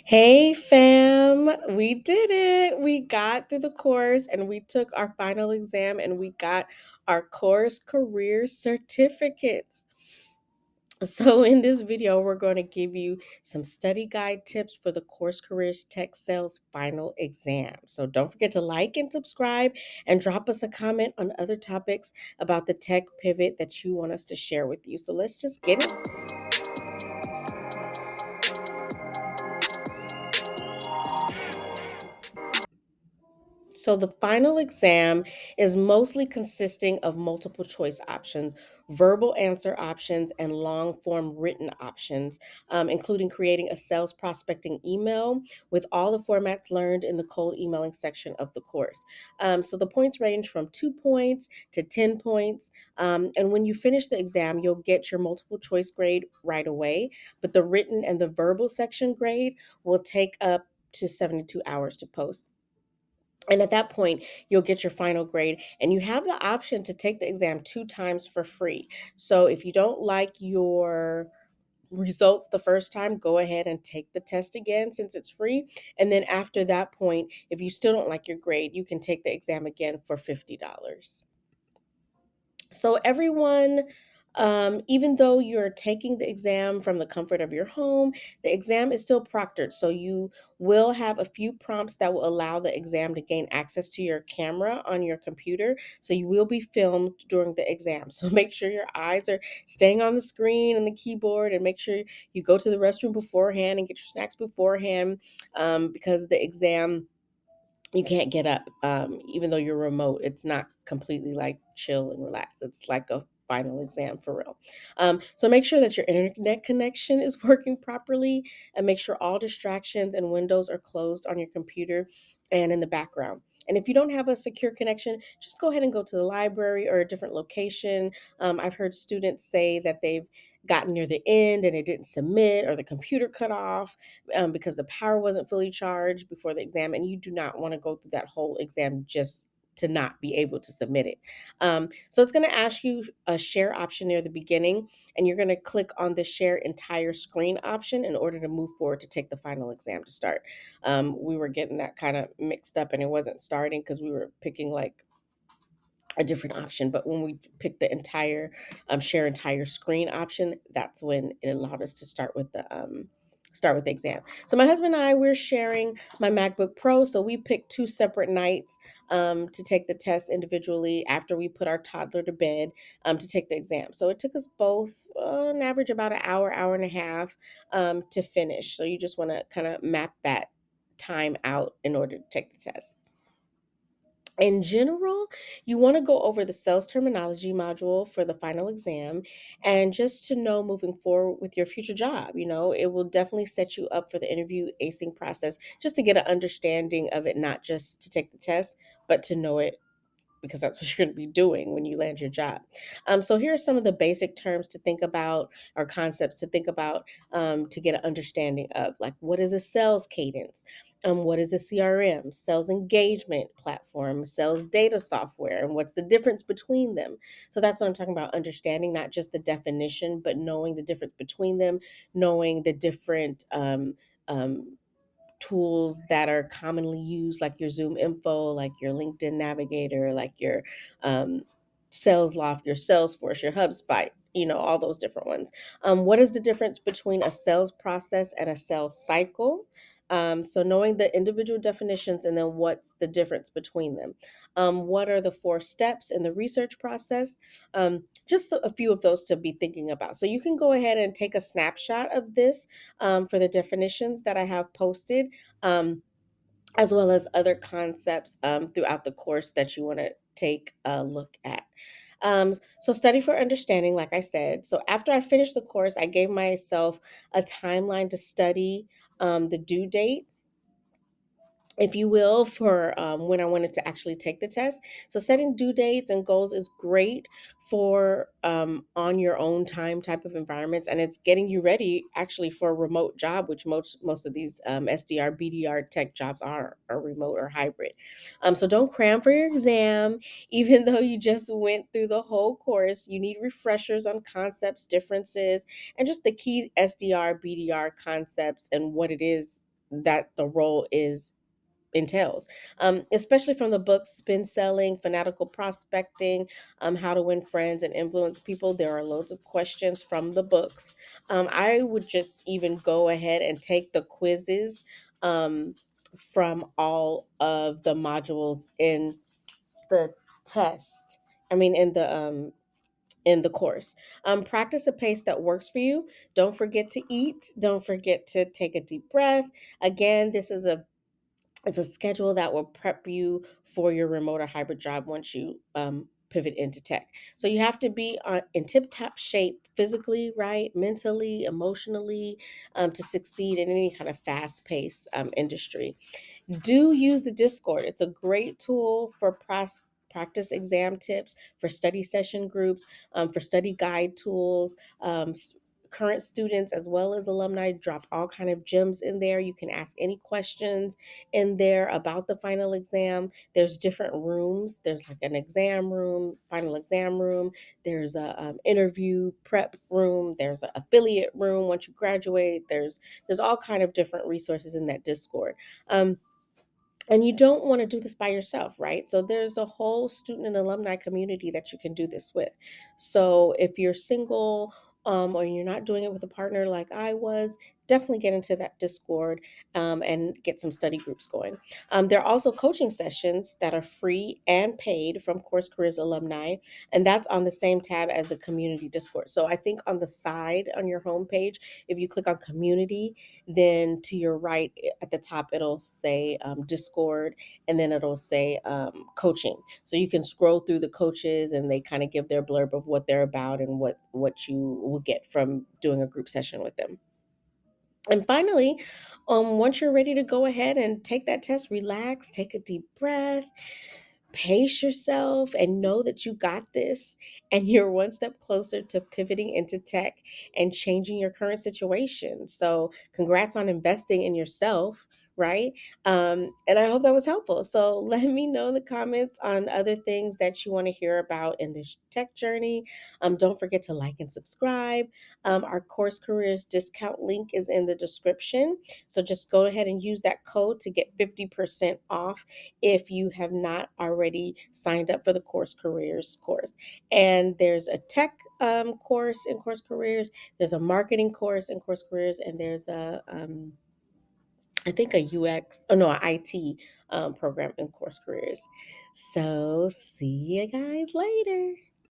Hey fam, we did it. We got through the course and we took our final exam and we got our course career certificates. So, in this video, we're going to give you some study guide tips for the Course Careers Tech Sales final exam. So, don't forget to like and subscribe and drop us a comment on other topics about the tech pivot that you want us to share with you. So, let's just get it. So the final exam is mostly consisting of multiple choice options, verbal answer options, and long form written options, including creating a sales prospecting email with all the formats learned in the cold emailing section of the course. So the points range from 2 points to 10 points. And when you finish the exam, you'll get your multiple choice grade right away. But the written and the verbal section grade will take up to 72 hours to post. And at that point, you'll get your final grade, and you have the option to take the exam 2 times for free. So if you don't like your results the first time, go ahead and take the test again since it's free. And then after that point, if you still don't like your grade, you can take the exam again for $50. So, everyone, even though you're taking the exam from the comfort of your home, the exam is still proctored. So, you will have a few prompts that will allow the exam to gain access to your camera on your computer. So, you will be filmed during the exam. So, make sure your eyes are staying on the screen and the keyboard, and make sure you go to the restroom beforehand and get your snacks beforehand, because the exam you can't get up, even though you're remote. It's not completely like chill and relax. It's like a final exam for real. So make sure that your internet connection is working properly, and make sure all distractions and windows are closed on your computer and in the background. And if you don't have a secure connection, just go ahead and go to the library or a different location. I've heard students say that they've gotten near the end and it didn't submit, or the computer cut off because the power wasn't fully charged before the exam, and you do not want to go through that whole exam just to not be able to submit it. So it's going to ask you a share option near the beginning, and you're going to click on the share entire screen option in order to move forward to take the final exam to start. We were getting that kind of mixed up, and it wasn't starting because we were picking like a different option. But when we picked the entire share entire screen option, that's when it allowed us to start with the exam. So my husband and I, we're sharing my MacBook Pro. So we picked two separate nights to take the test individually after we put our toddler to bed, to take the exam. So it took us both on average about an hour, hour and a half, to finish. So you just want to kind of map that time out in order to take the test. In general, you want to go over the sales terminology module for the final exam, and just to know moving forward with your future job. It will definitely set you up for the interview acing process, just to get an understanding of it, not just to take the test, but to know it, because that's what you're going to be doing when you land your job. So here are some of the basic terms to think about, or concepts to think about, to get an understanding of, like, what is a sales cadence? What is a CRM, sales engagement platform, sales data software, and what's the difference between them? So that's what I'm talking about, understanding not just the definition, but knowing the difference between them, knowing the different um, tools that are commonly used, like your Zoom info, like your LinkedIn navigator, like your um, sales loft, your Salesforce, your HubSpot, all those different ones. What is the difference between a sales process and a sales cycle? So knowing the individual definitions, and then what's the difference between them. What are the 4 steps in the research process? Just a few of those to be thinking about. So you can go ahead and take a snapshot of this, for the definitions that I have posted, um, as well as other concepts throughout the course that you want to take a look at. So study for understanding, like I said. So after I finished the course, I gave myself a timeline to study, the due date, if you will, for when I wanted to actually take the test. So setting due dates and goals is great for on your own time type of environments, and it's getting you ready actually for a remote job, which most of these SDR BDR tech jobs are remote or hybrid. So don't cram for your exam, even though you just went through the whole course. You need refreshers on concepts, differences, and just the key SDR BDR concepts and what it is that the role is entails, especially from the books Spin Selling, Fanatical Prospecting, How to Win Friends and Influence People. There are loads of questions from the books. I would just even go ahead and take the quizzes from all of the modules in the test. I mean, in the course. Practice a pace that works for you. Don't forget to eat. Don't forget to take a deep breath. Again, this is a it's a schedule that will prep you for your remote or hybrid job once you pivot into tech. So you have to be in tip top shape physically, right? Mentally, emotionally, to succeed in any kind of fast paced industry. Do use the Discord. It's a great tool for practice exam tips, for study session groups, for study guide tools. Current students as well as alumni drop all kind of gems in there. You can ask any questions in there about the final exam. There's different rooms. There's like an exam room, final exam room. There's a interview prep room. There's an affiliate room once you graduate. There's all kind of different resources in that Discord. Um, and you don't want to do this by yourself, right? So there's a whole student and alumni community that you can do this with. So if you're single, or you're not doing it with a partner like I was, definitely get into that Discord, and get some study groups going. There are also coaching sessions that are free and paid from Course Careers alumni, and that's on the same tab as the community Discord. So I think on the side on your homepage, if you click on community, then to your right at the top it'll say Discord, and then it'll say coaching. So you can scroll through the coaches, and they kind of give their blurb of what they're about and what you will get from doing a group session with them. And finally, once you're ready to go ahead and take that test, relax, take a deep breath, pace yourself, and know that you got this. And you're one step closer to pivoting into tech and changing your current situation. So, congrats on investing in yourself. Right. And I hope that was helpful. So let me know in the comments on other things that you want to hear about in this tech journey. Don't forget to like and subscribe. Our Course Careers discount link is in the description. So just go ahead and use that code to get 50% off if you have not already signed up for the Course Careers course. And there's a tech course in Course Careers, there's a marketing course in Course Careers, and there's I think a UX, oh no, an IT program in Course Careers. So see you guys later.